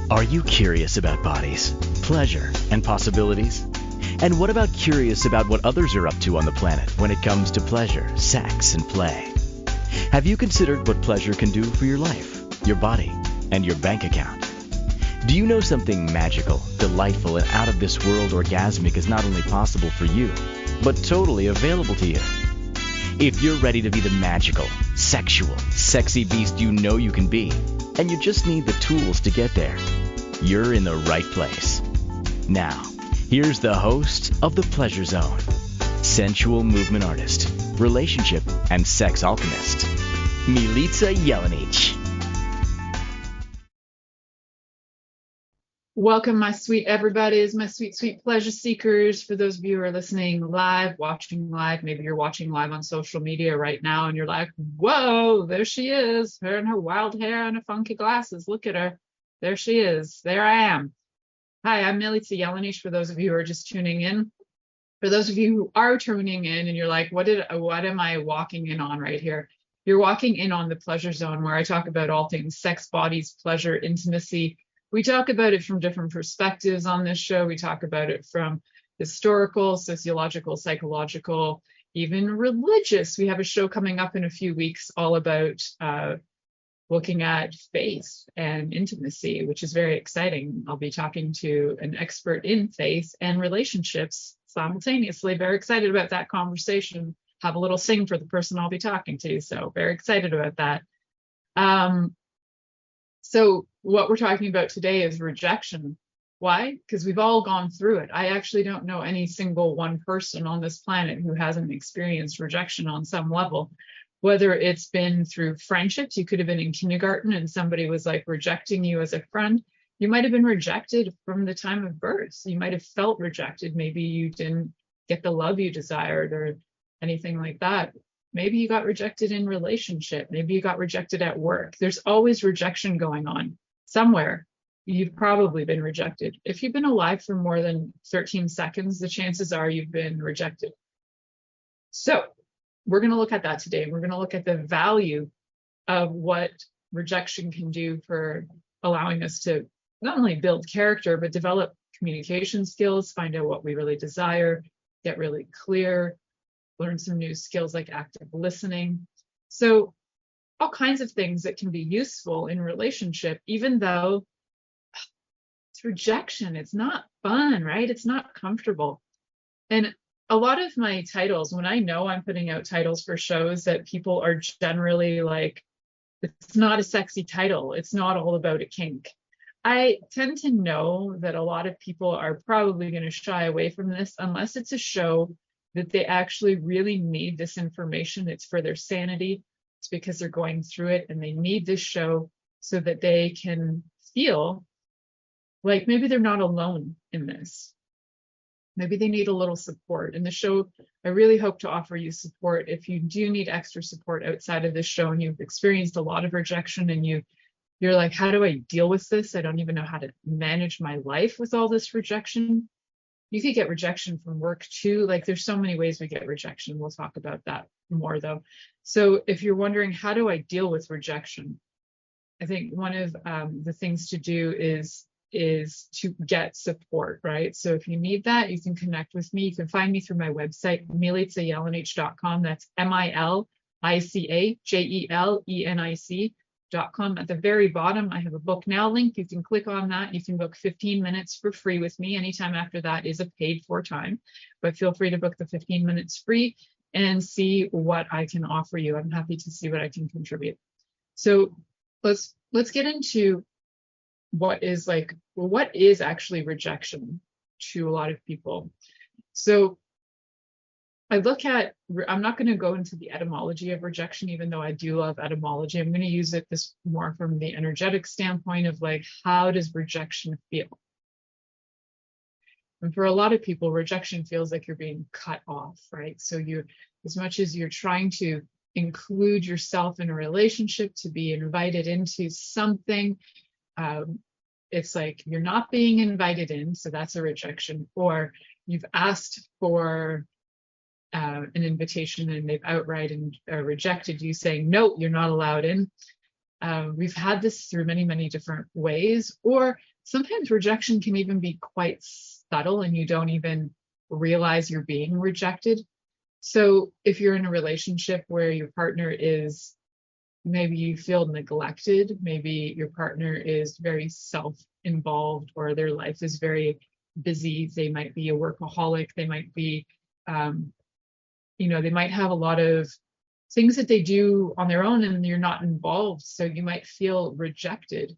Are you curious about bodies, pleasure, and possibilities? And what about curious about what others are up to on the planet when it comes to pleasure, sex, and play? Have you considered what pleasure can do for your life, your body, and your bank account? Do you know something magical, delightful, and out of this world orgasmic is not only possible for you, but totally available to you? If you're ready to be the magical, sexual, sexy beast you know you can be, and you just need the tools to get there, you're in the right place. Now, here's the host of The Pleasure Zone, sensual movement artist, relationship and sex alchemist, Milica Jelenic. Welcome, my sweet everybody's, my sweet, sweet pleasure seekers. For those of you who are listening live, watching live, maybe you're watching live on social media right now and you're like, whoa, there she is, her and her wild hair and her funky glasses. Look at her. There she is. There I am. Hi, I'm Milica Jelenic, for those of you who are just tuning in. For those of you who are tuning in and you're like, what am I walking in on right here? You're walking in on the pleasure zone, where I talk about all things sex, bodies, pleasure, intimacy. We talk about it from different perspectives on this show. We talk about it from historical, sociological, psychological, even religious. We have a show coming up in a few weeks all about looking at faith and intimacy, which is very exciting. I'll be talking to an expert in faith and relationships simultaneously. Very excited about that conversation. Have a little sing for the person I'll be talking to. So very excited about that. So what we're talking about today is rejection. Why? Because we've all gone through it. I actually don't know any single one person on this planet who hasn't experienced rejection on some level, whether it's been through friendships. You could have been in kindergarten and somebody was like rejecting you as a friend. You might have been rejected from the time of birth. You might have felt rejected. Maybe you didn't get the love you desired or anything like that. Maybe you got rejected in relationship. Maybe you got rejected at work. There's always rejection going on somewhere. You've probably been rejected. If you've been alive for more than 13 seconds, the chances are you've been rejected. So we're going to look at that today. We're going to look at the value of what rejection can do for allowing us to not only build character, but develop communication skills, find out what we really desire, get really clear, learn some new skills like active listening. So all kinds of things that can be useful in relationship, even though it's rejection. It's not fun, right? It's not comfortable. And a lot of my titles, when I know I'm putting out titles for shows that people are generally like, it's not a sexy title, it's not all about a kink, I tend to know that a lot of people are probably going to shy away from this unless it's a show that they actually really need this information. It's for their sanity. It's because they're going through it and they need this show so that they can feel like maybe they're not alone in this. Maybe they need a little support. In the show, I really hope to offer you support. If you do need extra support outside of this show and you've experienced a lot of rejection and you're like, how do I deal with this? I don't even know how to manage my life with all this rejection. You could get rejection from work too. Like there's so many ways we get rejection. We'll talk about that more though. So if you're wondering, how do I deal with rejection? I think one of the things to do is to get support, right? So if you need that, you can connect with me. You can find me through my website, milicajelenic.com. That's MILICAJELENIC.com. At the very bottom, I have a book now link. You can click on that. You can book 15 minutes for free with me. Anytime after that is a paid for time, but feel free to book the 15 minutes free and see what I can offer you. I'm happy to see what I can contribute. So let's get into what is actually rejection to a lot of people. So I'm not going to go into the etymology of rejection, even though I do love etymology. I'm going to use it this more from the energetic standpoint of like, how does rejection feel? And for a lot of people, rejection feels like you're being cut off, right? So as much as you're trying to include yourself in a relationship, to be invited into something, it's like you're not being invited in, so that's a rejection. Or you've asked for an invitation and they've outright rejected you, saying, no, you're not allowed in. We've had this through many, many different ways, or sometimes rejection can even be quite subtle and you don't even realize you're being rejected. So if you're in a relationship where your partner is, maybe you feel neglected, maybe your partner is very self-involved or their life is very busy, they might be a workaholic, they might be, they might have a lot of things that they do on their own and you're not involved, so you might feel rejected.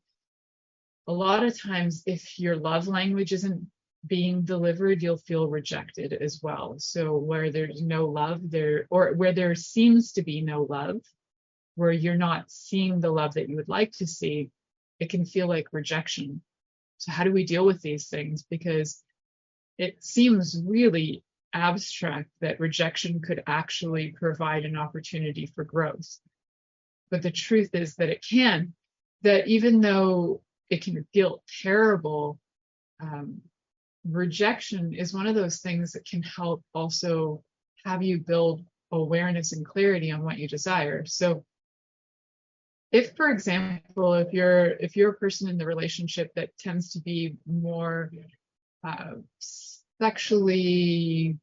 A lot of times, if your love language isn't being delivered, you'll feel rejected as well. So where there's no love there, or where there seems to be no love, where you're not seeing the love that you would like to see, it can feel like rejection. So how do we deal with these things? Because it seems really abstract that rejection could actually provide an opportunity for growth. But the truth is that it can, that even though it can feel terrible, rejection is one of those things that can help also have you build awareness and clarity on what you desire. So if, for example, if you're a person in the relationship that tends to be more sexually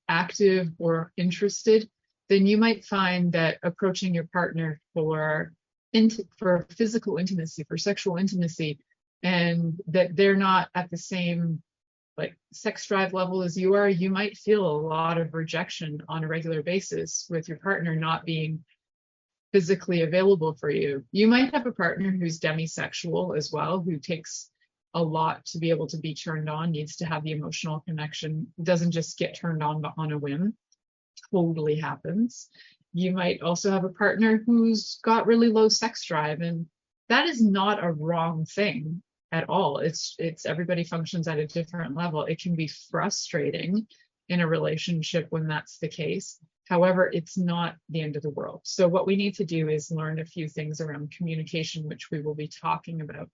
active or interested, then you might find that approaching your partner for physical intimacy, for sexual intimacy, and that they're not at the same like sex drive level as you are, you might feel a lot of rejection on a regular basis with your partner not being physically available for you. You might have a partner who's demisexual as well, who takes a lot to be able to be turned on, needs to have the emotional connection, doesn't just get turned on on a whim. Totally happens. You might also have a partner who's got really low sex drive, and that is not a wrong thing at all. It's everybody functions at a different level. It can be frustrating in a relationship when that's the case. However, it's not the end of the world. So what we need to do is learn a few things around communication, which we will be talking about.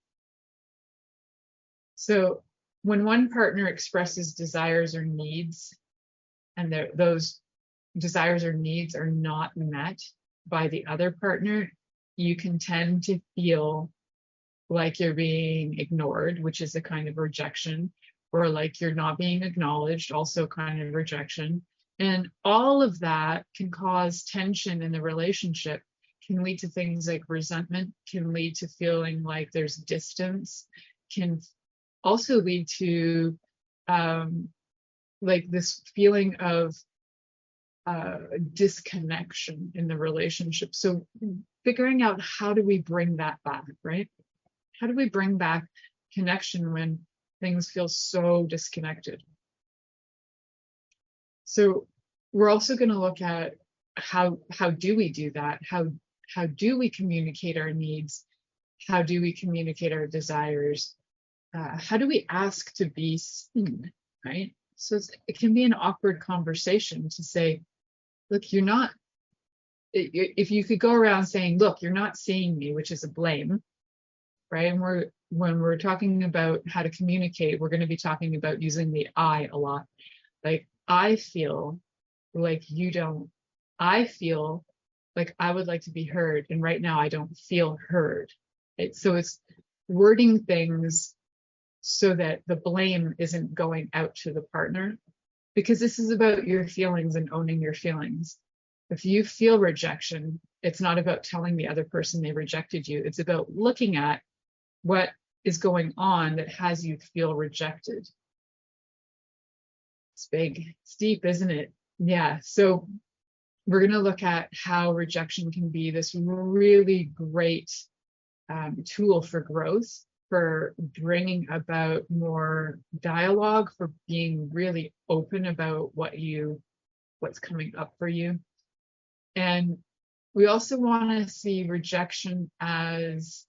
So when one partner expresses desires or needs, and those desires or needs are not met by the other partner, you can tend to feel like you're being ignored, which is a kind of rejection, or like you're not being acknowledged, also kind of rejection. And all of that can cause tension in the relationship, can lead to things like resentment, can lead to feeling like there's distance, can also lead to like this feeling of disconnection in the relationship. So figuring out how do we bring that back, right? How do we bring back connection when things feel so disconnected? So we're also going to look at how do we do that? How do we communicate our needs? How do we communicate our desires? How do we ask to be seen, right? So it can be an awkward conversation to say, look, you're not, if you could go around saying, look, you're not seeing me, which is a blame, right? And when we're talking about how to communicate, we're going to be talking about using the I a lot. Like, I feel like you don't, I feel like I would like to be heard, and right now I don't feel heard. So it's wording things so that the blame isn't going out to the partner, because this is about your feelings and owning your feelings. If you feel rejection, it's not about telling the other person they rejected you. It's about looking at what is going on that has you feel rejected. It's big, it's deep, isn't it? Yeah. So we're going to look at how rejection can be this really great tool for growth, for bringing about more dialogue, for being really open about what's coming up for you. And we also want to see rejection as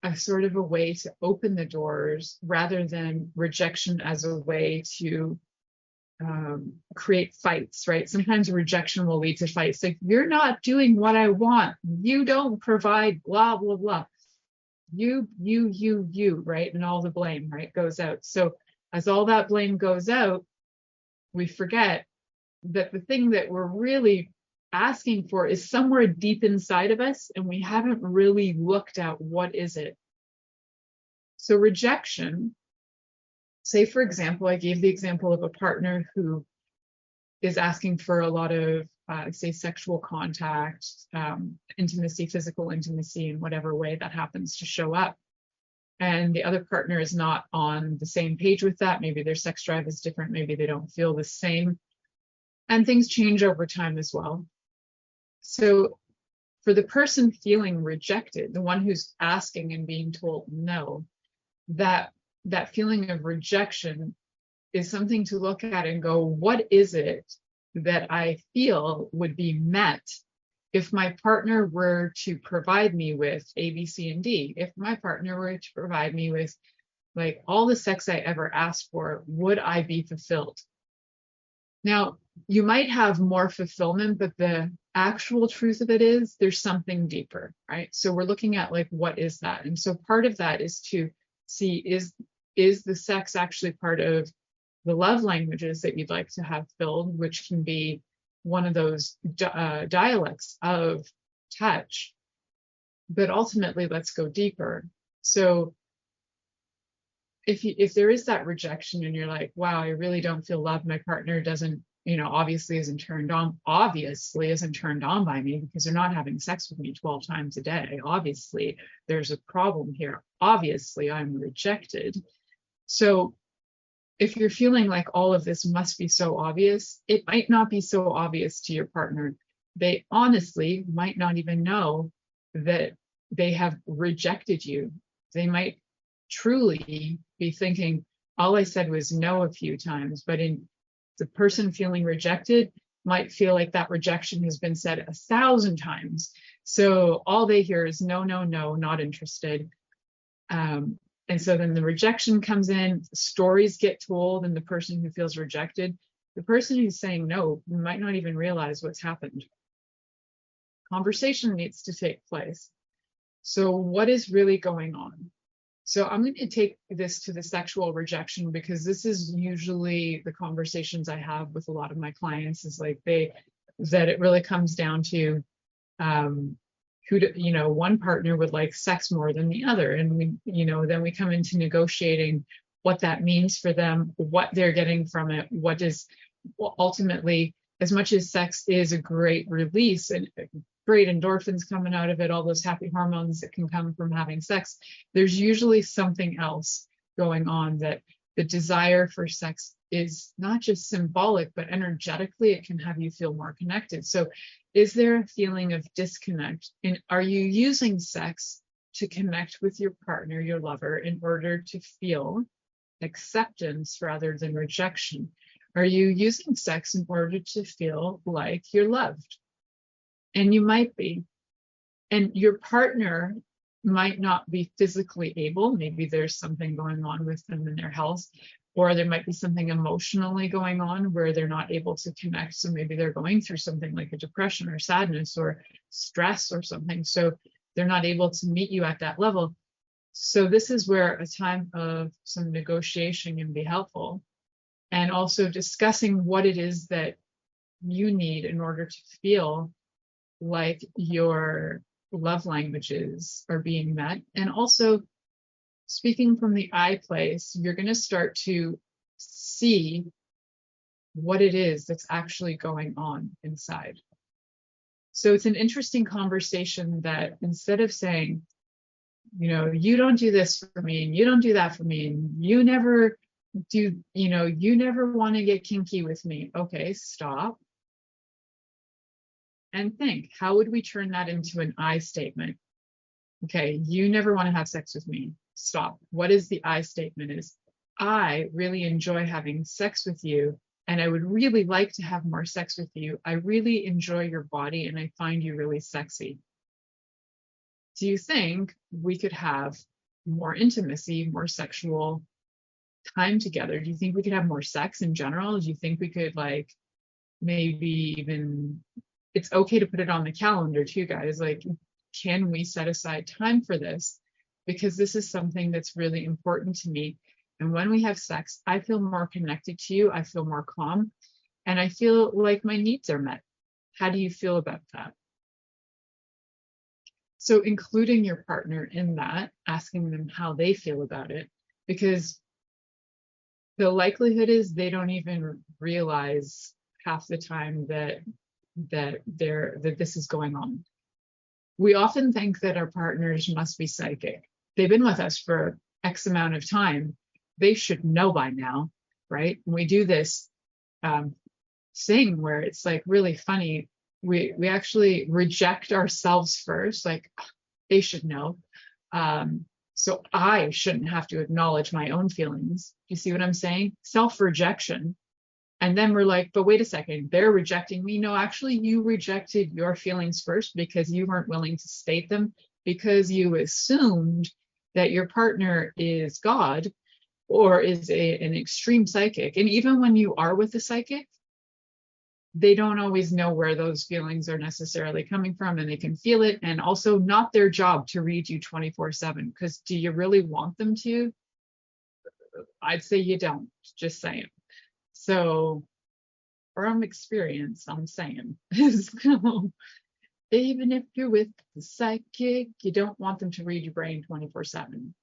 a sort of a way to open the doors, rather than rejection as a way to create fights, right? Sometimes rejection will lead to fights. Like, you're not doing what I want. You don't provide blah, blah, blah. You, right? And all the blame, right, goes out. So as all that blame goes out, we forget that the thing that we're really asking for is somewhere deep inside of us, and we haven't really looked at what is it. So rejection, say for example, I gave the example of a partner who is asking for a lot of say sexual contact, intimacy, physical intimacy in whatever way that happens to show up. And the other partner is not on the same page with that. Maybe their sex drive is different. Maybe they don't feel the same. And things change over time as well. So for the person feeling rejected, the one who's asking and being told no, that feeling of rejection is something to look at and go, what is it that I feel would be met if my partner were to provide me with A, B, C, and D? If my partner were to provide me with like all the sex I ever asked for, would I be fulfilled? Now, you might have more fulfillment, but the actual truth of it is there's something deeper, right? So we're looking at like, what is that? And so part of that is to see, is the sex actually part of the love languages that you'd like to have filled, which can be one of those dialects of touch. But ultimately, let's go deeper. So if there is that rejection and you're like, wow, I really don't feel loved, my partner doesn't, obviously isn't turned on by me because they're not having sex with me 12 times a day. Obviously, there's a problem here. Obviously, I'm rejected. So if you're feeling like all of this must be so obvious, it might not be so obvious to your partner. They honestly might not even know that they have rejected you. They might truly be thinking, all I said was no a few times, but in the person feeling rejected might feel like that rejection has been said 1,000 times. So all they hear is no, no, no, not interested. And so then the rejection comes in, stories get told, and the person who feels rejected, the person who's saying no might not even realize what's happened. Conversation needs to take place. So what is really going on? So I'm going to take this to the sexual rejection because this is usually the conversations I have with a lot of my clients, is like that it really comes down to one partner would like sex more than the other, and then we come into negotiating what that means for them, what they're getting from it, what is ultimately, as much as sex is a great release and great endorphins coming out of it, all those happy hormones that can come from having sex, there's usually something else going on, that the desire for sex is not just symbolic, but energetically it can have you feel more connected. So is there a feeling of disconnect? And are you using sex to connect with your partner, your lover, in order to feel acceptance rather than rejection? Are you using sex in order to feel like you're loved? And you might be. And your partner might not be physically able. Maybe there's something going on with them in their health, or there might be something emotionally going on where they're not able to connect. So maybe they're going through something like a depression or sadness or stress or something. So they're not able to meet you at that level. So this is where a time of some negotiation can be helpful. And also discussing what it is that you need in order to feel like your love languages are being met. And also, speaking from the I place, you're going to start to see what it is that's actually going on inside. So it's an interesting conversation that instead of saying, you don't do this for me, and you don't do that for me, and you never do, you never want to get kinky with me. Okay, stop. And think, how would we turn that into an I statement? Okay, you never want to have sex with me. Stop. What is the I statement? Is I really enjoy having sex with you, and I would really like to have more sex with you. I really enjoy your body, and I find you really sexy. Do you think we could have more intimacy, more sexual time together? Do you think we could have more sex in general? Do you think we could maybe even, it's okay to put it on the calendar too, guys. Can we set aside time for this? Because this is something that's really important to me. And when we have sex, I feel more connected to you. I feel more calm. And I feel like my needs are met. How do you feel about that? So including your partner in that, asking them how they feel about it, because the likelihood is they don't even realize half the time that this is going on. We often think that our partners must be psychic. They've been with us for X amount of time. They should know by now, right? And we do this thing where it's like really funny. We actually reject ourselves first, like they should know. So I shouldn't have to acknowledge my own feelings. You see what I'm saying? Self-rejection. And then we're like, but wait a second, they're rejecting me. No, actually, you rejected your feelings first because you weren't willing to state them, because you assumed that your partner is God or is an extreme psychic. And even when you are with a psychic, they don't always know where those feelings are necessarily coming from, and they can feel it. And also not their job to read you 24/7, because do you really want them to? I'd say you don't, just saying. So from experience, I'm saying, so even if you're with the psychic, you don't want them to read your brain 24/7.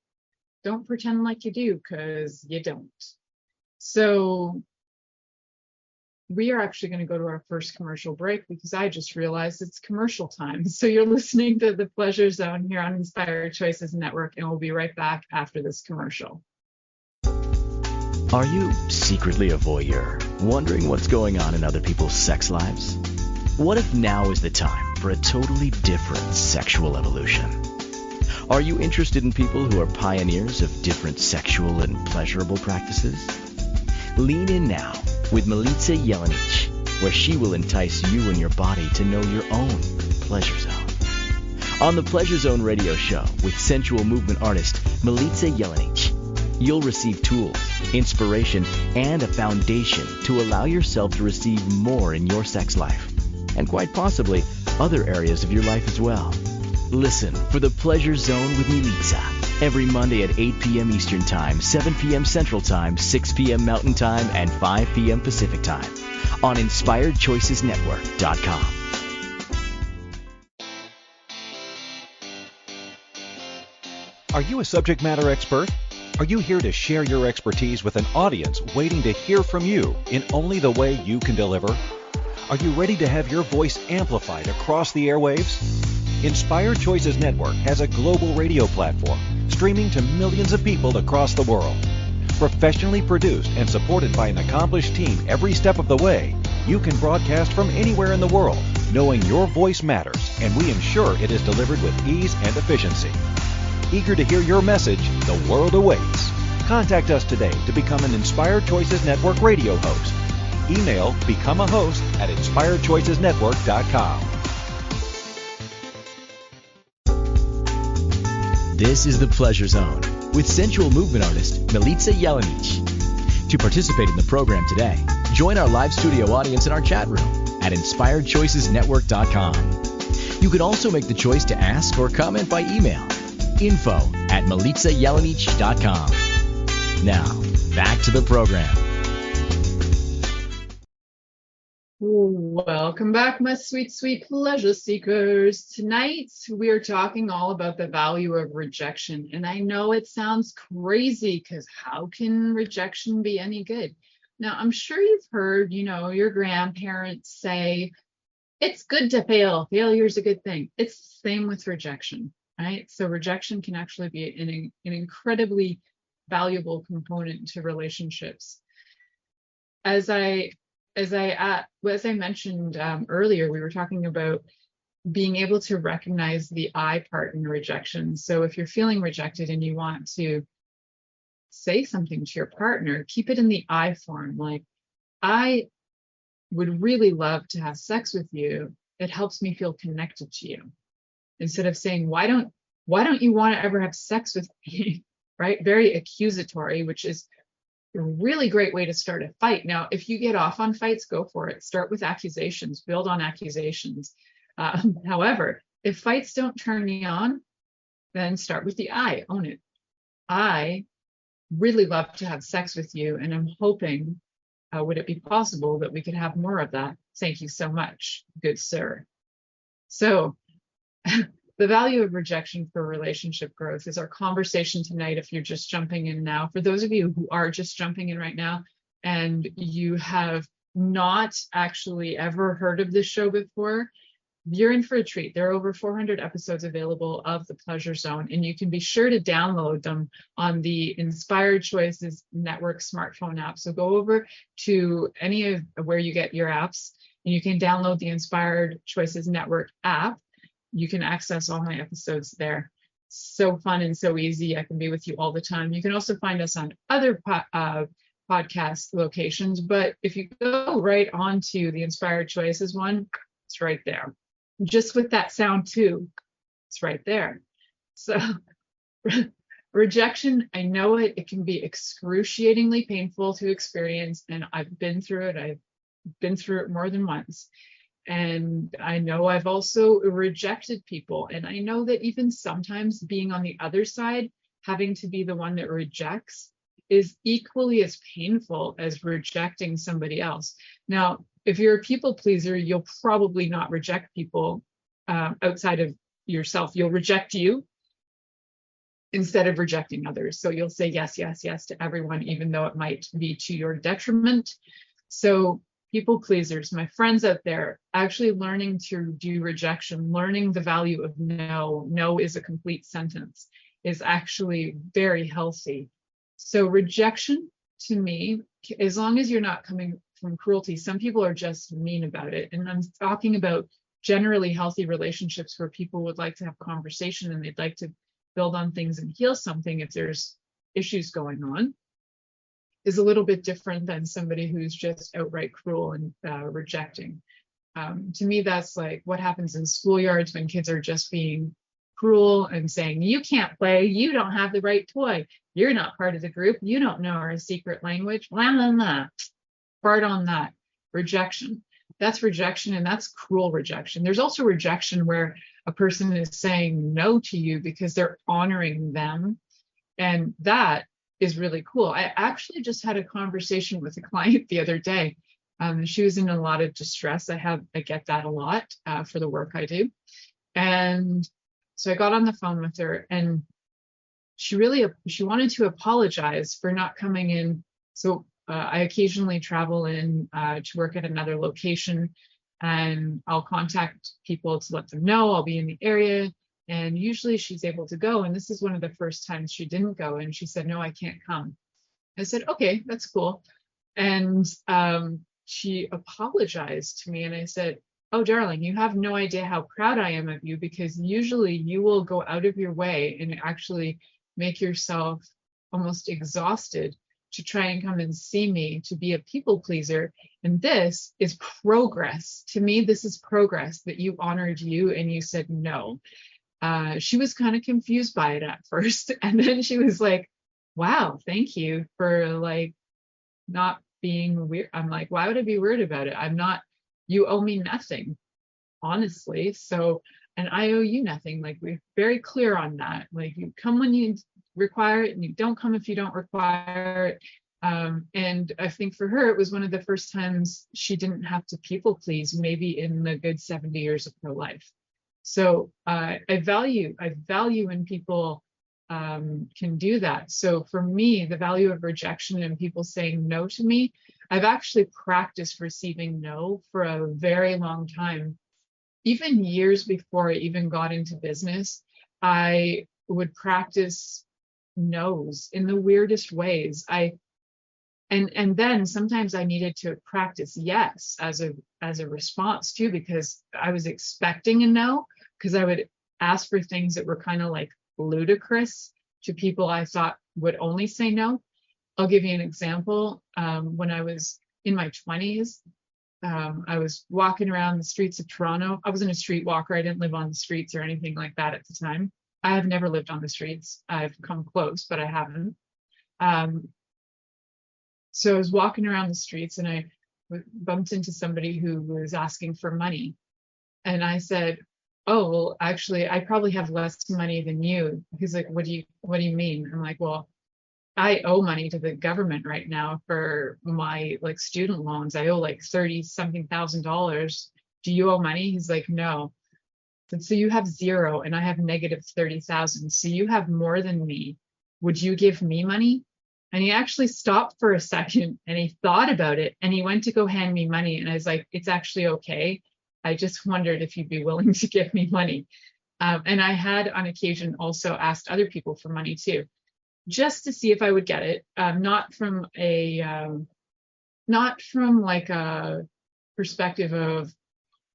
Don't pretend like you do, because you don't. So we are actually going to go to our first commercial break, because I just realized it's commercial time. So you're listening to The Pleasure Zone here on Inspired Choices Network, and we'll be right back after this commercial. Are you secretly a voyeur, wondering what's going on in other people's sex lives? What if now is the time for a totally different sexual evolution? Are you interested in people who are pioneers of different sexual and pleasurable practices? Lean in now with Milica Jelenic, where she will entice you and your body to know your own pleasure zone. On the Pleasure Zone radio show with sensual movement artist Milica Jelenic, you'll receive tools, inspiration, and a foundation to allow yourself to receive more in your sex life, and quite possibly other areas of your life as well. Listen for The Pleasure Zone with Milica every Monday at 8 p.m. Eastern Time, 7 p.m. Central Time, 6 p.m. Mountain Time, and 5 p.m. Pacific Time on InspiredChoicesNetwork.com. Are you a subject matter expert? Are you here to share your expertise with an audience waiting to hear from you in only the way you can deliver? Are you ready to have your voice amplified across the airwaves? Inspired Choices Network has a global radio platform streaming to millions of people across the world. Professionally produced and supported by an accomplished team every step of the way, you can broadcast from anywhere in the world, knowing your voice matters, and we ensure it is delivered with ease and efficiency. Eager to hear your message, the world awaits. Contact us today to become an Inspired Choices Network radio host. Email become a host at InspiredChoicesNetwork.com. This is The Pleasure Zone with sensual movement artist Milica Jelenic. To participate in the program today, join our live studio audience in our chat room at InspiredChoicesNetwork.com. You can also make the choice to ask or comment by email. info@milicajelenic.com. Now, back to the program. Welcome back, my sweet, sweet pleasure seekers. Tonight, we are talking all about the value of rejection. And I know it sounds crazy, because how can rejection be any good? Now, I'm sure you've heard, your grandparents say, it's good to fail. Failure's a good thing. It's the same with rejection, right? So rejection can actually be an incredibly valuable component to relationships. As I mentioned earlier, we were talking about being able to recognize the I part in rejection. So if you're feeling rejected and you want to say something to your partner, keep it in the I form. Like, I would really love to have sex with you. It helps me feel connected to you. Instead of saying, why don't you want to ever have sex with me? Right? Very accusatory, which is a really great way to start a fight. Now, if you get off on fights, go for it. Start with accusations, build on accusations. However, if fights don't turn me on, then start with the I, own it. I really love to have sex with you, and I'm hoping Would it be possible that we could have more of that? Thank you so much, good sir. So the value of rejection for relationship growth is our conversation tonight. If you're just jumping in now, for those of you who are just jumping in right now and you have not actually ever heard of this show before, you're in for a treat. There are over 400 episodes available of the Pleasure Zone, and you can be sure to download them on the Inspired Choices Network smartphone app. So go over to any of where you get your apps, and you can download the Inspired Choices Network app. You can access all my episodes there. So fun and so easy. I can be with you all the time. You can also find us on other podcast locations, but if you go right onto the Inspired Choices one, it's right there. Just with that sound too, it's right there. So rejection, I know it can be excruciatingly painful to experience, and I've been through it. I've been through it more than once. And I know I've also rejected people. And I know that even sometimes being on the other side, having to be the one that rejects, is equally as painful as rejecting somebody else. Now, if you're a people pleaser, you'll probably not reject people outside of yourself. You'll reject you instead of rejecting others. So you'll say yes, yes, yes to everyone, even though it might be to your detriment. So people pleasers, my friends out there, actually learning to do rejection, learning the value of no. No is a complete sentence, is actually very healthy. So rejection, to me, as long as you're not coming from cruelty, some people are just mean about it. And I'm talking about generally healthy relationships where people would like to have conversation and they'd like to build on things and heal something if there's issues going on, is a little bit different than somebody who's just outright cruel and rejecting. To me, that's like what happens in schoolyards when kids are just being cruel and saying, you can't play, you don't have the right toy, you're not part of the group, you don't know our secret language, blah, blah, blah. Part on that. Rejection. That's rejection, and that's cruel rejection. There's also rejection where a person is saying no to you because they're honoring them. And that is really cool. I actually just had a conversation with a client the other day. She was in a lot of distress. I get that a lot for the work I do. And so I got on the phone with her, and she wanted to apologize for not coming in. So I occasionally travel in to work at another location, and I'll contact people to let them know I'll be in the area. And usually she's able to go. And this is one of the first times she didn't go. And she said, no, I can't come. I said, okay, that's cool. And she apologized to me. And I said, oh, darling, you have no idea how proud I am of you, because usually you will go out of your way and actually make yourself almost exhausted to try and come and see me, to be a people pleaser. And this is progress. To me, this is progress, that you honored you and you said no. She was kind of confused by it at first. And then she was like, wow, thank you for like not being weird. I'm like, why would I be weird about it? I'm not, you owe me nothing, honestly. So, and I owe you nothing. Like, we're very clear on that. Like, you come when you require it and you don't come if you don't require it. And I think for her, it was one of the first times she didn't have to people please, maybe in the good 70 years of her life. So I value when people can do that. So for me, the value of rejection and people saying no to me, I've actually practiced receiving no for a very long time. Even years before I even got into business, I would practice no's in the weirdest ways. And then sometimes I needed to practice yes as a response too, because I was expecting a no, because I would ask for things that were kind of like ludicrous to people I thought would only say no. I'll give you an example. When I was in my 20s, I was walking around the streets of Toronto. I wasn't a street walker. I didn't live on the streets or anything like that at the time. I have never lived on the streets. I've come close, but I haven't. So I was walking around the streets and I bumped into somebody who was asking for money. And I said, oh, well, actually, I probably have less money than you. He's like, what do you mean? I'm like, well, I owe money to the government right now for my like student loans. I owe like 30 something thousand dollars. Do you owe money? He's like, no. And so you have zero and I have negative 30,000. So you have more than me. Would you give me money? And he actually stopped for a second and he thought about it and he went to go hand me money. And I was like, it's actually okay. I just wondered if you'd be willing to give me money. And I had on occasion also asked other people for money too, just to see if I would get it. Not from like a perspective of,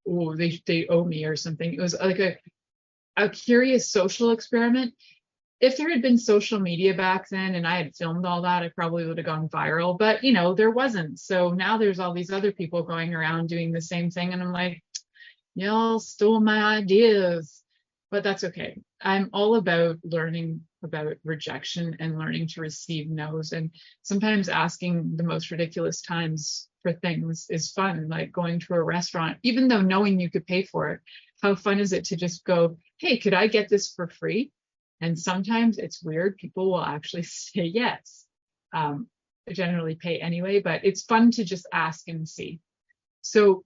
oh, they owe me or something. It was like a curious social experiment. If there had been social media back then and I had filmed all that, I probably would have gone viral, but you know, there wasn't. So now there's all these other people going around doing the same thing. And I'm like, y'all stole my ideas, but that's okay. I'm all about learning about rejection and learning to receive no's. And sometimes asking the most ridiculous times for things is fun, like going to a restaurant, even though knowing you could pay for it. How fun is it to just go, hey, could I get this for free? And sometimes it's weird. People will actually say yes. I generally pay anyway, but it's fun to just ask and see. So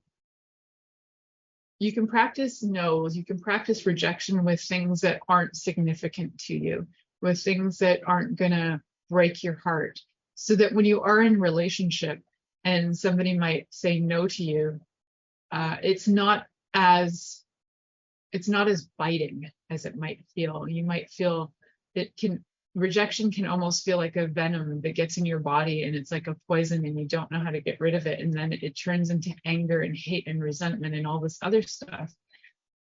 you can practice no's, you can practice rejection with things that aren't significant to you, with things that aren't gonna break your heart, so that when you are in a relationship and somebody might say no to you, it's not as biting as it might feel. You might feel rejection can almost feel like a venom that gets in your body and it's like a poison and you don't know how to get rid of it. And then it turns into anger and hate and resentment and all this other stuff.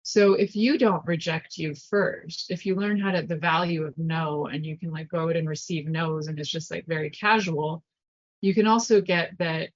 So if you don't reject you first, if you learn the value of no, and you can like go out and receive no's and it's just like very casual, you can also get that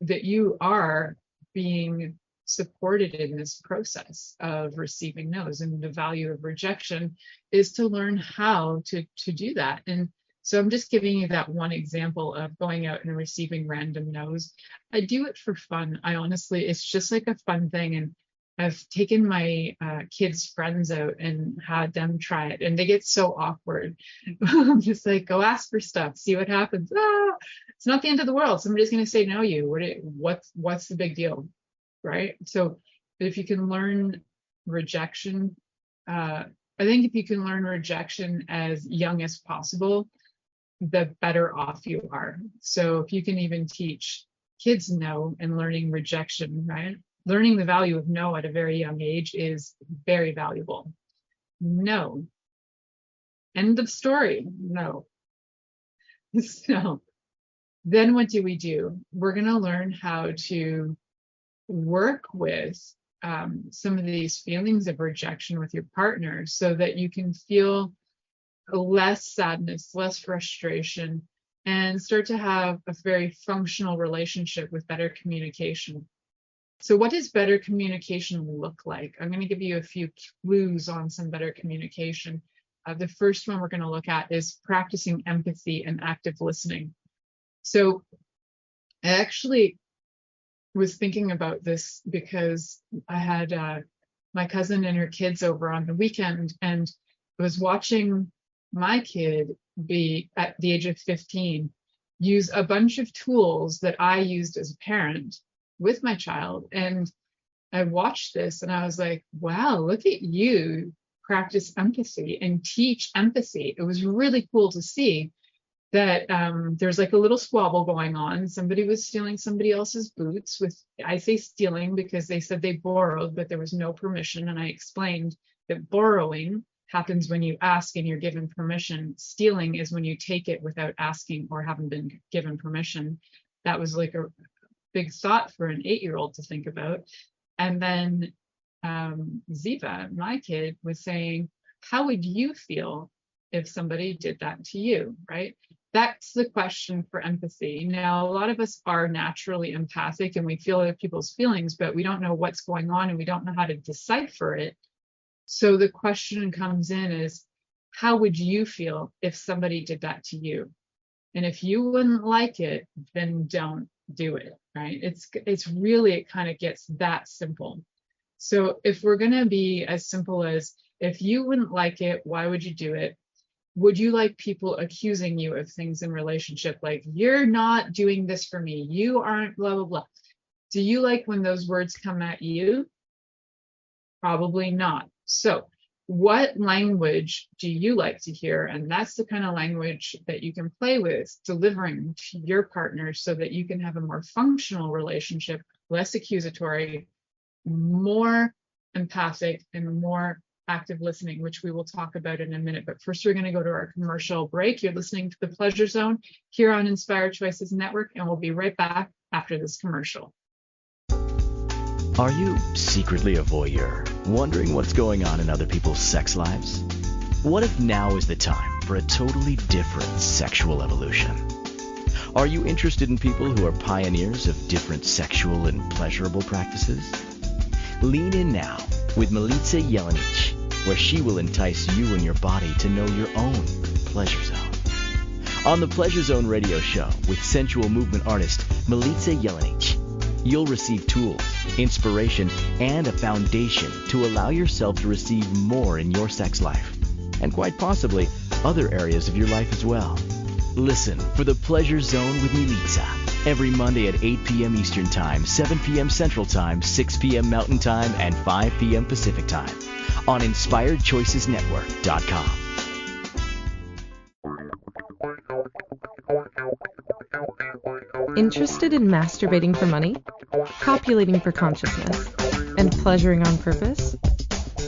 you are being supported in this process of receiving no's. And the value of rejection is to learn how to do that. And so I'm just giving you that one example of going out and receiving random no's. I do it for fun. It's just like a fun thing. And I've taken my kids' friends out and had them try it, and they get so awkward. I'm just like, go ask for stuff, see what happens. It's not the end of the world. Somebody's going to say no to you. What's the big deal? Right? So if you can learn rejection, I think if you can learn rejection as young as possible, the better off you are. So if you can even teach kids no and learning rejection, right? Learning the value of no at a very young age is very valuable. No. End of story. No. So then what do? We're going to learn how to work with some of these feelings of rejection with your partner so that you can feel less sadness, less frustration, and start to have a very functional relationship with better communication. So what does better communication look like? I'm going to give you a few clues on some better communication. The first one we're going to look at is practicing empathy and active listening. So I actually was thinking about this because I had my cousin and her kids over on the weekend, and was watching my kid be at the age of 15 use a bunch of tools that I used as a parent with my child. And I watched this and I was like, wow, look at you practice empathy and teach empathy. It was really cool to see that there's like a little squabble going on. Somebody was stealing somebody else's boots I say stealing because they said they borrowed, but there was no permission. And I explained that borrowing happens when you ask and you're given permission. Stealing is when you take it without asking or haven't been given permission. That was like a big thought for an 8-year-old to think about. And then Ziva, my kid, was saying, how would you feel if somebody did that to you, right? That's the question for empathy. Now, a lot of us are naturally empathic and we feel other people's feelings, but we don't know what's going on and we don't know how to decipher it. So the question comes in is, how would you feel if somebody did that to you? And if you wouldn't like it, then don't do it, right? It's really, it kind of gets that simple. So if we're going to be as simple as, if you wouldn't like it, why would you do it? Would you like people accusing you of things in relationship, like, you're not doing this for me, you aren't blah, blah, blah? Do you like when those words come at you? Probably not. So what language do you like to hear? And that's the kind of language that you can play with delivering to your partner so that you can have a more functional relationship, less accusatory, more empathic, and more active listening, which we will talk about in a minute. But first, we're going to go to our commercial break. You're listening to The Pleasure Zone here on Inspired Choices Network, and we'll be right back after this commercial. Are you secretly a voyeur, wondering what's going on in other people's sex lives? What if now is the time for a totally different sexual evolution? Are you interested in people who are pioneers of different sexual and pleasurable practices? Lean in now with Milica Jelenic, where she will entice you and your body to know your own pleasure zone. On the Pleasure Zone radio show with sensual movement artist Milica Jelenic, you'll receive tools, inspiration, and a foundation to allow yourself to receive more in your sex life, and quite possibly other areas of your life as well. Listen for The Pleasure Zone with Milica every Monday at 8 p.m. Eastern Time, 7 p.m. Central Time, 6 p.m. Mountain Time, and 5 p.m. Pacific Time on InspiredChoicesNetwork.com. Interested in masturbating for money, copulating for consciousness, and pleasuring on purpose?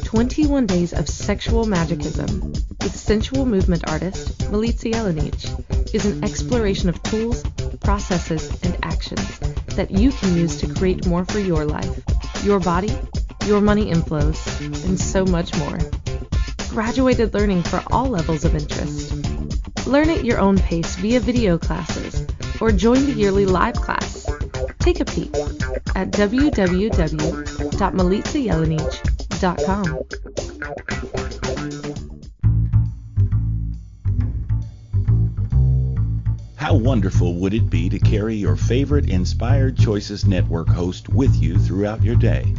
21 Days of Sexual Magicism with sensual movement artist Milica Jelenic is an exploration of tools, processes, and actions that you can use to create more for your life, your body, your money inflows, and so much more. Graduated learning for all levels of interest. Learn at your own pace via video classes or join the yearly live class. Take a peek at www.milicajelenic.com. How wonderful would it be to carry your favorite Inspired Choices Network host with you throughout your day?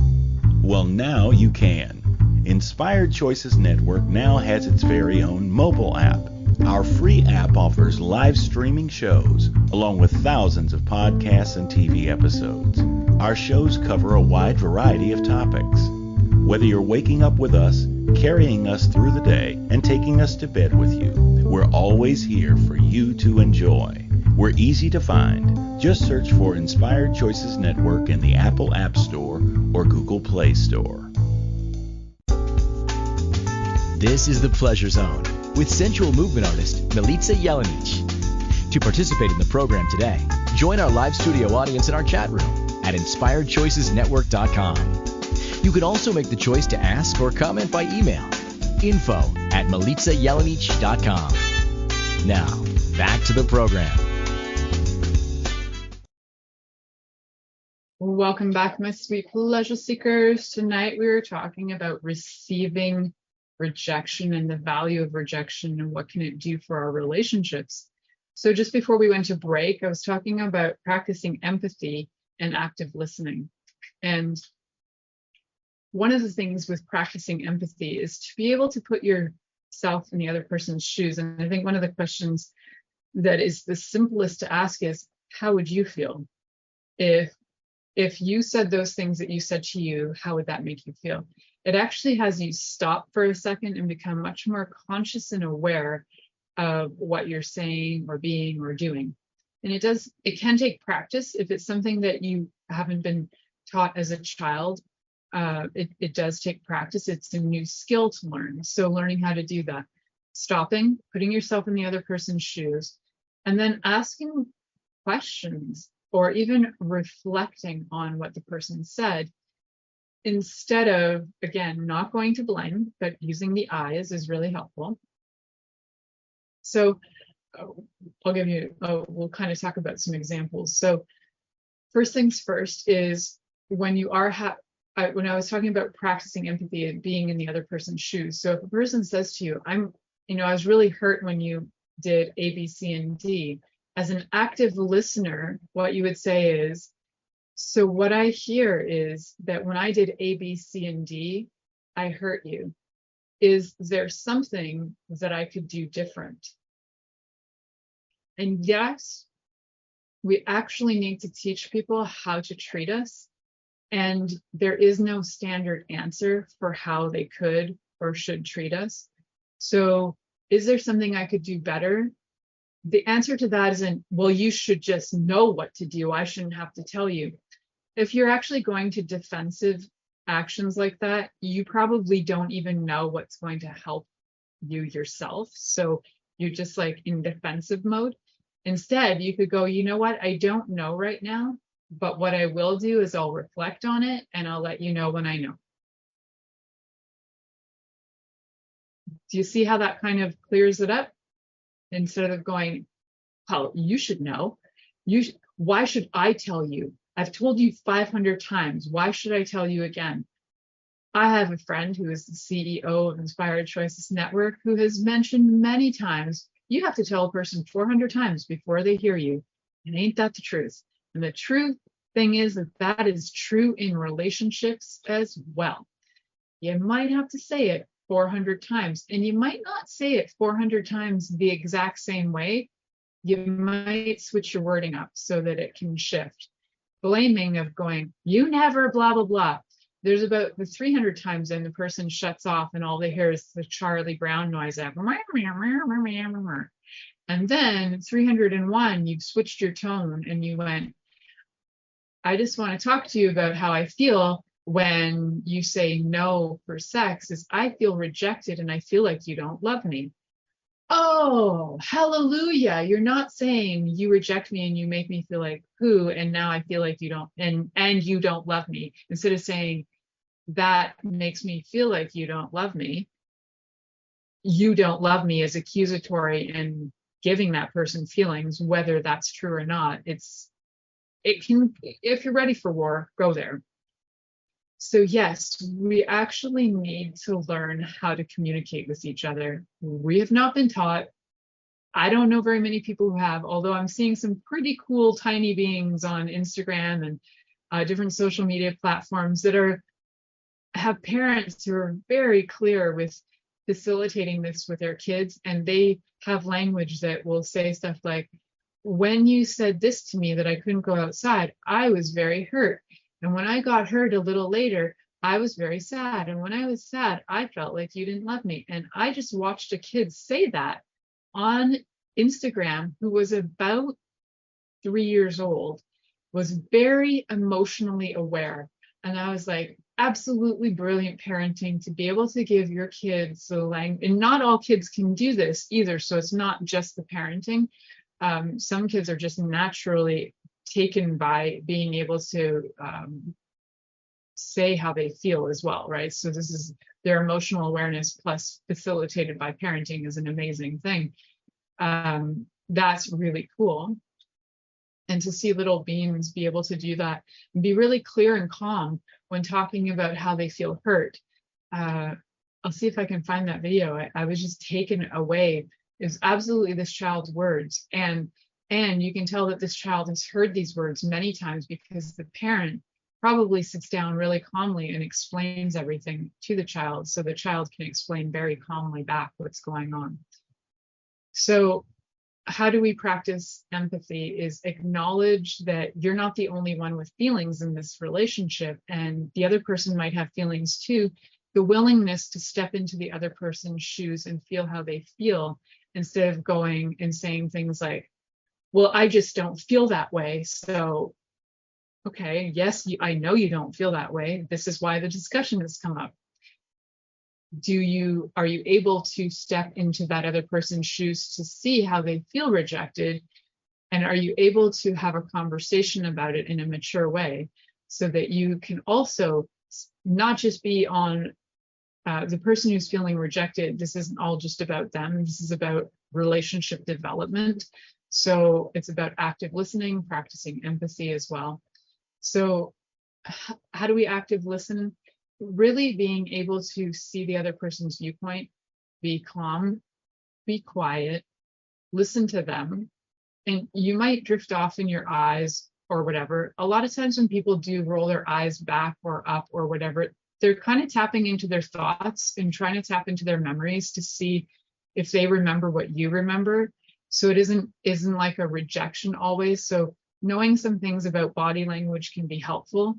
Well, now you can. Inspired Choices Network now has its very own mobile app. Our free app offers live streaming shows, along with thousands of podcasts and TV episodes. Our shows cover a wide variety of topics. Whether you're waking up with us, carrying us through the day, and taking us to bed with you, we're always here for you to enjoy. We're easy to find. Just search for Inspired Choices Network in the Apple App Store or Google Play Store. This is The Pleasure Zone with sensual movement artist Milica Jelenic. To participate in the program today, join our live studio audience in our chat room at InspiredChoicesNetwork.com. You can also make the choice to ask or comment by email, info@MilicaJelenic.com. Now, back to the program. Welcome back, my sweet pleasure seekers. Tonight we were talking about receiving rejection and the value of rejection and what can it do for our relationships. So just before we went to break, I was talking about practicing empathy and active listening. And one of the things with practicing empathy is to be able to put yourself in the other person's shoes. And I think one of the questions that is the simplest to ask is, how would you feel if you said those things that you said to you? How would that make you feel? It actually has you stop for a second and become much more conscious and aware of what you're saying or being or doing. And it can take practice. If it's something that you haven't been taught as a child, it does take practice. It's a new skill to learn. So learning how to do that, stopping, putting yourself in the other person's shoes, and then asking questions or even reflecting on what the person said, instead of, again, not going to blame, but using the eyes is really helpful. So we'll kind of talk about some examples. So first things first is when you are, when I was talking about practicing empathy and being in the other person's shoes. So if a person says to you, I was really hurt when you did A, B, C, and D. As an active listener, what you would say is, so what I hear is that when I did A, B, C, and D, I hurt you. is there something that I could do different? And yes, we actually need to teach people how to treat us. And there is no standard answer for how they could or should treat us. So is there something I could do better? The answer to that isn't, well, you should just know what to do. I shouldn't have to tell you. If you're actually going to defensive actions like that, you probably don't even know what's going to help you yourself. So you're just like in defensive mode. Instead, you could go, you know what? I don't know right now, but what I will do is I'll reflect on it and I'll let you know when I know. Do you see how that kind of clears it up? Instead of going, well, you should know. Why should I tell you? I've told you 500 times. Why should I tell you again? I have a friend who is the CEO of Inspired Choices Network who has mentioned many times, you have to tell a person 400 times before they hear you. And ain't that the truth? And the truth thing is that that is true in relationships as well. You might have to say it 400 times, and you might not say it 400 times the exact same way. You might switch your wording up so that it can shift. Blaming of going, you never, blah, blah, blah. There's about the 300 times and the person shuts off and all they hear is the Charlie Brown noise. And then 301, you've switched your tone and you went, I just want to talk to you about how I feel when you say no for sex is I feel rejected and I feel like you don't love me. Oh, hallelujah. You're not saying you reject me and you make me feel like poo and now I feel like you don't and you don't love me. Instead of saying that makes me feel like you don't love me. You don't love me is accusatory and giving that person feelings, whether that's true or not. It can, if you're ready for war, go there. So yes, we actually need to learn how to communicate with each other. We have not been taught. I don't know very many people who have, although I'm seeing some pretty cool tiny beings on Instagram and different social media platforms that have parents who are very clear with facilitating this with their kids, and they have language that will say stuff like, when you said this to me that I couldn't go outside, I was very hurt. And when I got hurt a little later, I was very sad. And when I was sad, I felt like you didn't love me. And I just watched a kid say that on Instagram who was about 3 years old, was very emotionally aware. And I was like, absolutely brilliant parenting to be able to give your kids the language. And not all kids can do this either. So it's not just the parenting. Some kids are just naturally taken by being able to say how they feel as well, right? So this is their emotional awareness plus facilitated by parenting is an amazing thing. That's really cool. And to see little beings be able to do that and be really clear and calm when talking about how they feel hurt. I'll see if I can find that video. I was just taken away. It's absolutely this child's words. And you can tell that this child has heard these words many times because the parent probably sits down really calmly and explains everything to the child so the child can explain very calmly back what's going on. So how do we practice empathy is acknowledge that you're not the only one with feelings in this relationship and the other person might have feelings too. The willingness to step into the other person's shoes and feel how they feel instead of going and saying things like, well, I just don't feel that way. So, okay, yes, I know you don't feel that way. This is why the discussion has come up. Are you able to step into that other person's shoes to see how they feel rejected? And are you able to have a conversation about it in a mature way so that you can also not just be on the person who's feeling rejected? This isn't all just about them. This is about relationship development. So it's about active listening, practicing empathy as well. So how do we active listen? Really being able to see the other person's viewpoint, be calm, be quiet, listen to them. And you might drift off in your eyes or whatever. A lot of times when people do roll their eyes back or up or whatever, they're kind of tapping into their thoughts and trying to tap into their memories to see if they remember what you remember. So it isn't like a rejection always. So knowing some things about body language can be helpful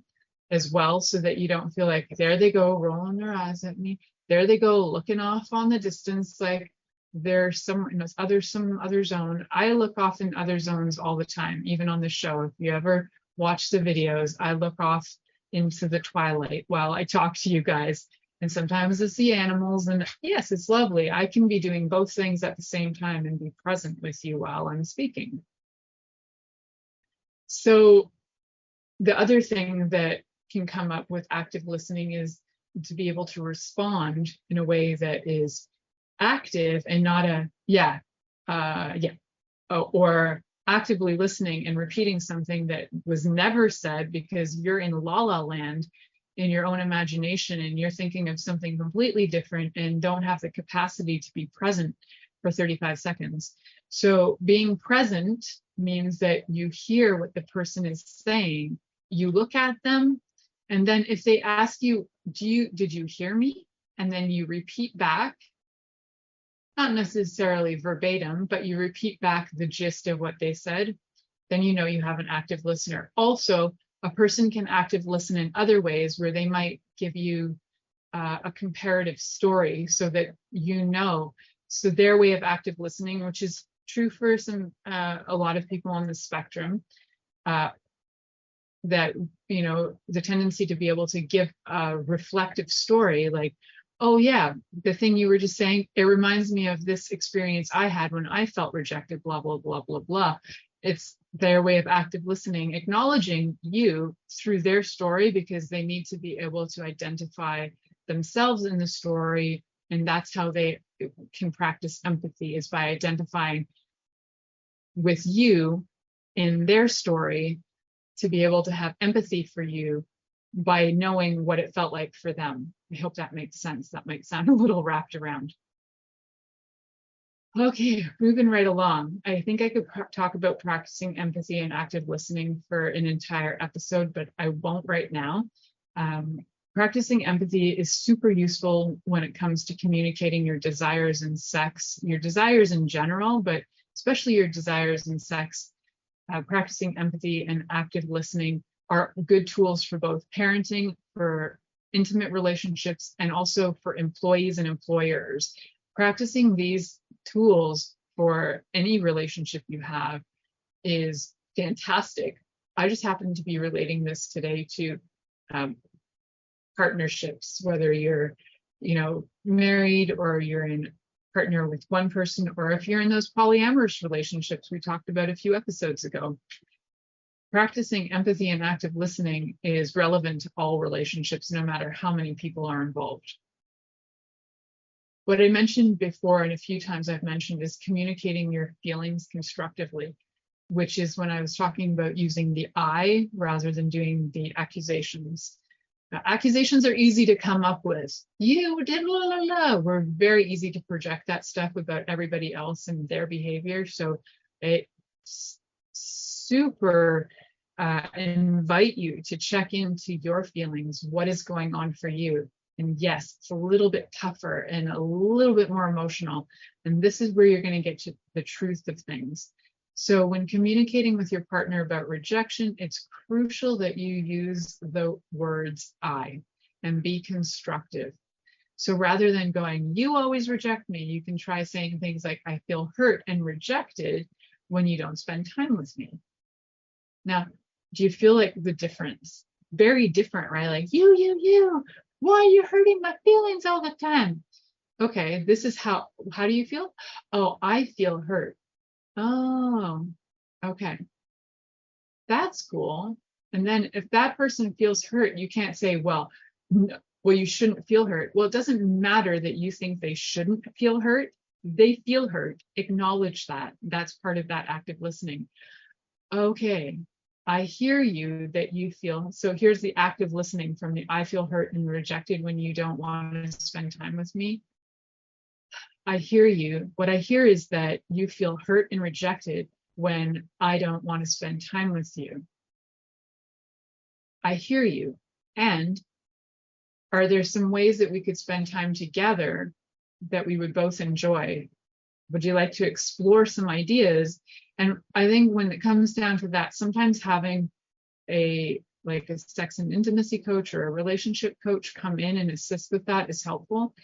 as well, so that you don't feel like, there they go rolling their eyes at me, there they go looking off on the distance, like they're some other zone. I look off in other zones all the time, even on the show. If you ever watch the videos, I look off into the twilight while I talk to you guys. And sometimes it's the animals, and yes, it's lovely. I can be doing both things at the same time and be present with you while I'm speaking. So the other thing that can come up with active listening is to be able to respond in a way that is active and not or actively listening and repeating something that was never said because you're in la la land in your own imagination and you're thinking of something completely different and don't have the capacity to be present for 35 seconds. So being present means that you hear what the person is saying, you look at them, and then if they ask you, did you hear me? And then you repeat back, not necessarily verbatim, but you repeat back the gist of what they said, then you know you have an active listener. Also, a person can active listen in other ways where they might give you a comparative story so that you know. So their way of active listening, which is true for a lot of people on the spectrum, that, you know, the tendency to be able to give a reflective story like, oh yeah, the thing you were just saying, it reminds me of this experience I had when I felt rejected, blah, blah, blah, blah, blah. It's their way of active listening, acknowledging you through their story, because they need to be able to identify themselves in the story. And that's how they can practice empathy, is by identifying with you in their story, to be able to have empathy for you by knowing what it felt like for them. I hope that makes sense. That might sound a little wrapped around. Okay, moving right along. I think I could talk about practicing empathy and active listening for an entire episode, but I won't right now. Practicing empathy is super useful when it comes to communicating your desires in sex, your desires in general, but especially your desires in sex. Practicing empathy and active listening are good tools for both parenting, for intimate relationships, and also for employees and employers. Practicing these tools for any relationship you have is fantastic. I just happen to be relating this today to partnerships, whether you're, you know, married or you're in partner with one person, or if you're in those polyamorous relationships we talked about a few episodes ago. Practicing empathy and active listening is relevant to all relationships, no matter how many people are involved. What I mentioned before, and a few times I've mentioned, is communicating your feelings constructively, which is when I was talking about using the I rather than doing the accusations. Now, accusations are easy to come up with. You did la la la. We're very easy to project that stuff about everybody else and their behavior. So it super invite you to check into your feelings. What is going on for you? And yes, it's a little bit tougher and a little bit more emotional. And this is where you're going to get to the truth of things. So when communicating with your partner about rejection, it's crucial that you use the words I and be constructive. So rather than going, you always reject me, you can try saying things like, I feel hurt and rejected when you don't spend time with me. Now, do you feel like the difference? Very different, right? Like, you, why are you hurting my feelings all the time? Okay, this is how do you feel? Oh, I feel hurt. Oh, okay. That's cool. And then if that person feels hurt, you can't say, well, you shouldn't feel hurt. Well, it doesn't matter that you think they shouldn't feel hurt. They feel hurt. Acknowledge that. That's part of that active listening. Okay, I hear you that you feel. So here's the active listening from the I feel hurt and rejected when you don't want to spend time with me. I hear you. What I hear is that you feel hurt and rejected when I don't want to spend time with you. I hear you. And are there some ways that we could spend time together that we would both enjoy? Would you like to explore some ideas? And I think when it comes down to that, sometimes having a sex and intimacy coach or a relationship coach come in and assist with that is helpful.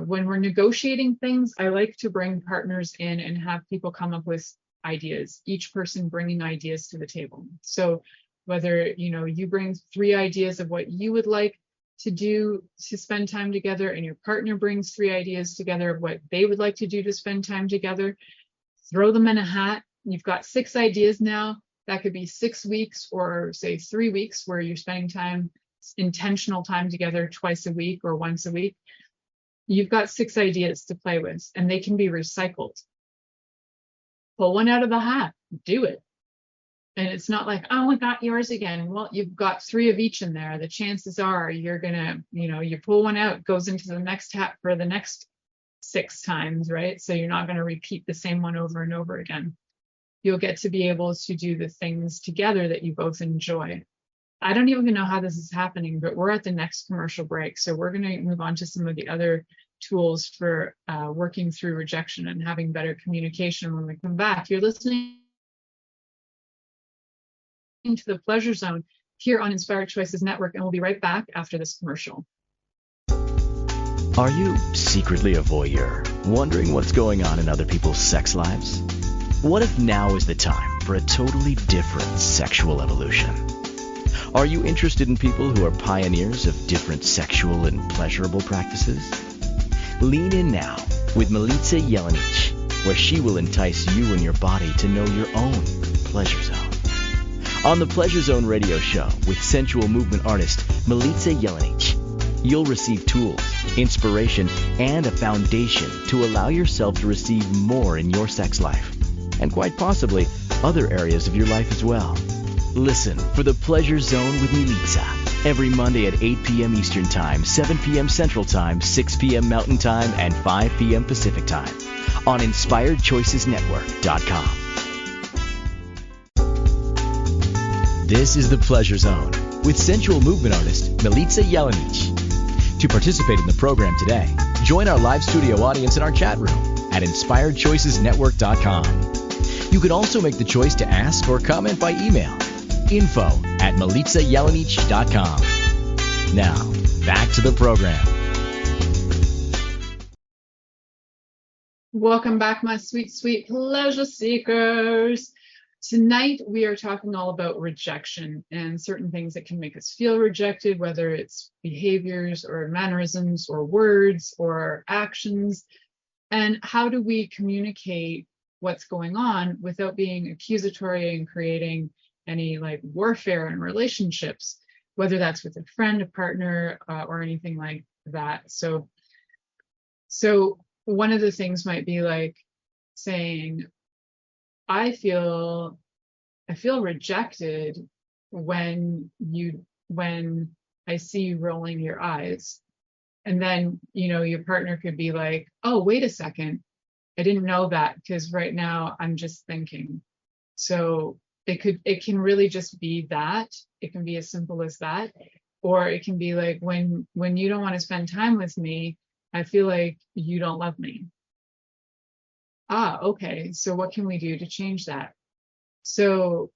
When we're negotiating things, I like to bring partners in and have people come up with ideas, each person bringing ideas to the table. So whether you bring 3 ideas of what you would like to do to spend time together, and your partner brings 3 ideas together of what they would like to do to spend time together, throw them in a hat. You've got 6 ideas now. That could be 6 weeks, or say 3 weeks, where you're spending time, intentional time together twice a week or once a week. You've got 6 ideas to play with, and they can be recycled. Pull one out of the hat, do it. And it's not like, oh, I got yours again. Well, you've got 3 of each in there. The chances are you're gonna, you pull one out, goes into the next hat for the next 6 times, right? So you're not gonna repeat the same one over and over again. You'll get to be able to do the things together that you both enjoy. I don't even know how this is happening, but we're at the next commercial break. So we're gonna move on to some of the other tools for working through rejection and having better communication. When we come back, you're listening to the Pleasure Zone here on Inspired Choices Network, and we'll be right back after this commercial. Are you secretly a voyeur, wondering what's going on in other people's sex lives? What if now is the time for a totally different sexual evolution? Are you interested in people who are pioneers of different sexual and pleasurable practices? Lean in now with Milica Jelenic, where she will entice you and your body to know your own pleasure zone. On the Pleasure Zone radio show with sensual movement artist Milica Jelenic, you'll receive tools, inspiration, and a foundation to allow yourself to receive more in your sex life, and quite possibly other areas of your life as well. Listen for the Pleasure Zone with Milica every Monday at 8 p.m. Eastern Time, 7 p.m. Central Time, 6 p.m. Mountain Time, and 5 p.m. Pacific Time on InspiredChoicesNetwork.com. This is the Pleasure Zone with sensual movement artist Milica Jelenic. To participate in the program today, join our live studio audience in our chat room at InspiredChoicesNetwork.com. You can also make the choice to ask or comment by email, info@milicajelenic.com. Now, back to the program. Welcome back, my sweet, sweet pleasure seekers. Tonight, we are talking all about rejection and certain things that can make us feel rejected, whether it's behaviors or mannerisms or words or actions, and how do we communicate what's going on without being accusatory and creating any warfare in relationships, whether that's with a friend, a partner, or anything like that. So one of the things might be saying, I feel rejected when I see you rolling your eyes. And then, your partner could be like, oh, wait a second. I didn't know that, because right now I'm just thinking. So it can really just be that. It can be as simple as that. Or it can be like, when you don't want to spend time with me, I feel like you don't love me. Ah, okay. So what can we do to change that? So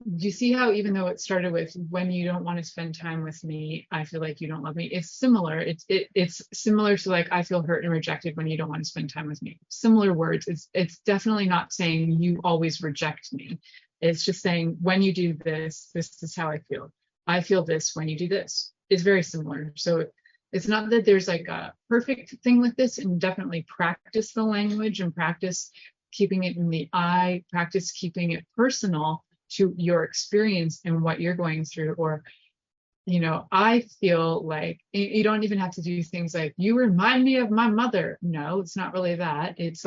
do you see how, even though it started with, when you don't want to spend time with me, I feel like you don't love me, it's similar. It's similar to I feel hurt and rejected when you don't want to spend time with me. Similar words. It's definitely not saying you always reject me. It's just saying, when you do this, this is how I feel. I feel this when you do this. It's very similar. So it's not that there's a perfect thing with this, and definitely practice the language and practice keeping it in the I, practice keeping it personal to your experience and what you're going through. Or, I feel like you don't even have to do things like, you remind me of my mother. No, it's not really that. It's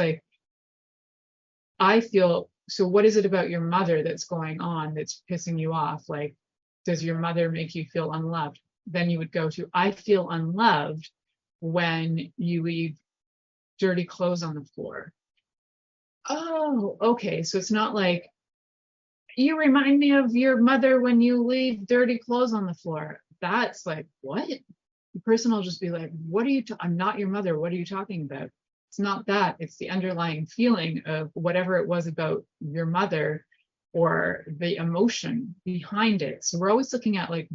I feel, so what is it about your mother that's going on that's pissing you off? Does your mother make you feel unloved? Then you would go to, I feel unloved when you leave dirty clothes on the floor. Oh, okay. So it's not you remind me of your mother when you leave dirty clothes on the floor. That's like, what? The person will just be like, what are you, I'm not your mother. What are you talking about? It's not that. It's the underlying feeling of whatever it was about your mother or the emotion behind it. So we're always looking at like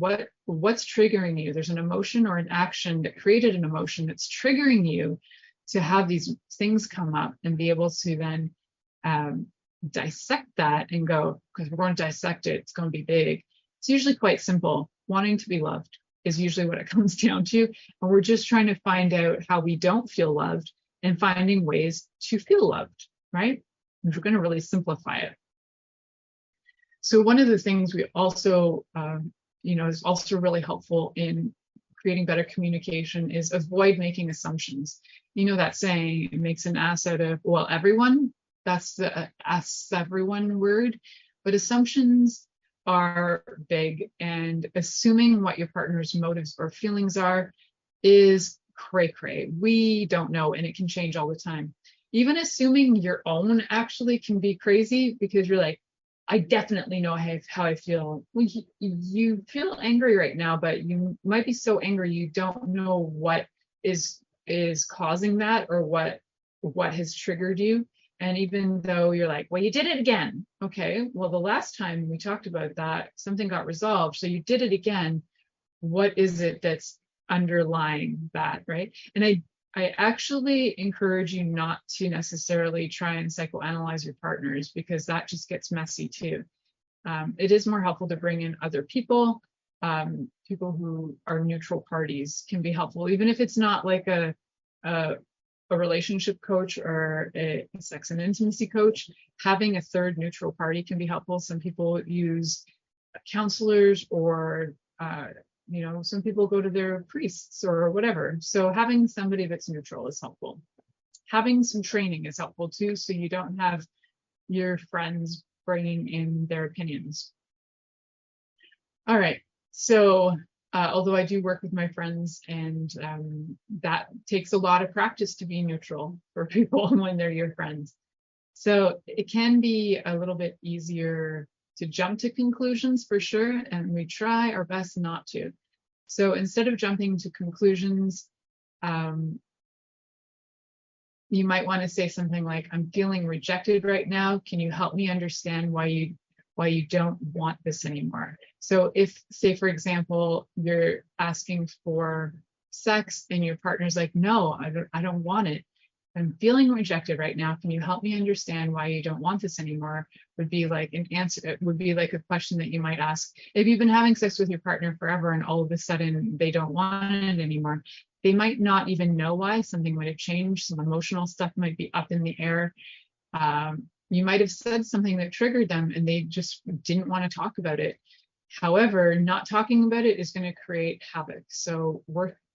what's triggering you. There's an emotion or an action that created an emotion that's triggering you to have these things come up, and be able to then dissect that and go, because we're going to dissect it, it's going to be big. It's usually quite simple. Wanting to be loved is usually what it comes down to. And we're just trying to find out how we don't feel loved and finding ways to feel loved, right? If we're going to really simplify it. So one of the things we also, is also really helpful in creating better communication is avoid making assumptions. You know that saying, it makes an ass out of, well, everyone. That's the ask everyone word. But assumptions are big, and assuming what your partner's motives or feelings are is cray-cray. We don't know, and it can change all the time. Even assuming your own actually can be crazy, because you're like, I definitely know how I feel. Well, you feel angry right now, but you might be so angry you don't know what is causing that, or what has triggered you. And even though you're like, well, you did it again. Okay, well, the last time we talked about that, something got resolved. So you did it again. What is it that's underlying that, right? And I actually encourage you not to necessarily try and psychoanalyze your partners, because that just gets messy too. It is more helpful to bring in other people. People who are neutral parties can be helpful, even if it's not like a relationship coach or a sex and intimacy coach. Having a third neutral party can be helpful. Some people use counselors, or some people go to their priests or whatever. So having somebody that's neutral is helpful. Having some training is helpful too, so you don't have your friends bringing in their opinions. All right, so although I do work with my friends, and that takes a lot of practice to be neutral for people when they're your friends. So it can be a little bit easier to jump to conclusions for sure, and we try our best not to. So instead of jumping to conclusions, you might want to say something like, I'm feeling rejected right now. Can you help me understand why you don't want this anymore? So if, say, for example, you're asking for sex and your partner's like, no, I don't want it. I'm feeling rejected right now. Can you help me understand why you don't want this anymore? Would be like an answer. It would be like a question that you might ask. If you've been having sex with your partner forever and all of a sudden they don't want it anymore, they might not even know why. Something might have changed. Some emotional stuff might be up in the air. You might have said something that triggered them and they just didn't want to talk about it. However, not talking about it is going to create havoc. So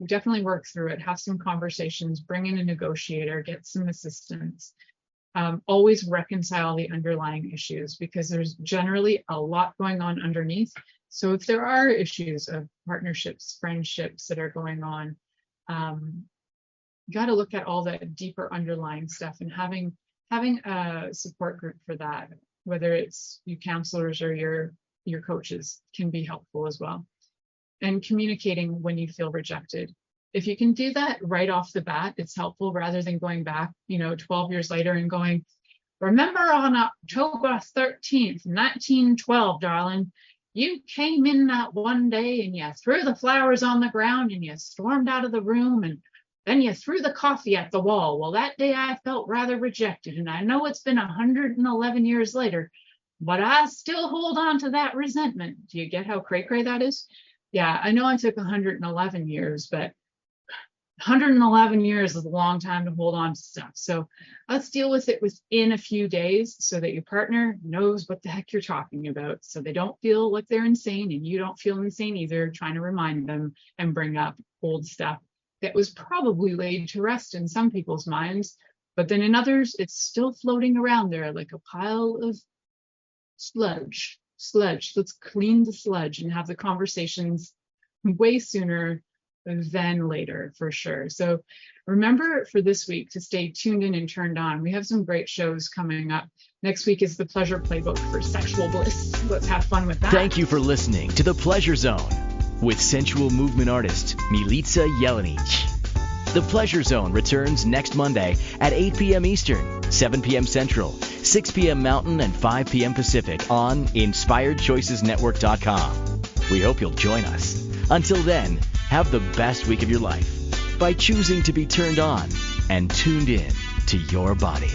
definitely work through it, have some conversations, bring in a negotiator, get some assistance. Always reconcile the underlying issues, because there's generally a lot going on underneath. So if there are issues of partnerships, friendships that are going on, you got to look at all that deeper underlying stuff, and having a support group for that, whether it's you counselors or your coaches, can be helpful as well. And communicating when you feel rejected. If you can do that right off the bat, it's helpful, rather than going back, 12 years later and going, remember on October 13th, 1912, darling, you came in that one day and you threw the flowers on the ground and you stormed out of the room, and then you threw the coffee at the wall. Well, that day I felt rather rejected, and I know it's been 111 years later, but I still hold on to that resentment. Do you get how cray-cray that is? Yeah, I know I took 111 years, but 111 years is a long time to hold on to stuff. So let's deal with it within a few days, so that your partner knows what the heck you're talking about, so they don't feel like they're insane and you don't feel insane either, trying to remind them and bring up old stuff that was probably laid to rest in some people's minds, but then in others, it's still floating around there like a pile of sludge. Let's clean the sludge and have the conversations way sooner then later for sure. So remember for this week to stay tuned in and turned on. We have some great shows coming up. Next week is the Pleasure Playbook for Sexual Bliss. Let's have fun with that. Thank you for listening to The Pleasure Zone with sensual movement artist Milica Jelenic. The Pleasure Zone returns next Monday at 8 p.m. Eastern, 7 p.m. Central, 6 p.m. Mountain, and 5 p.m. Pacific on InspiredChoicesNetwork.com. We hope you'll join us. Until then, have the best week of your life by choosing to be turned on and tuned in to your body.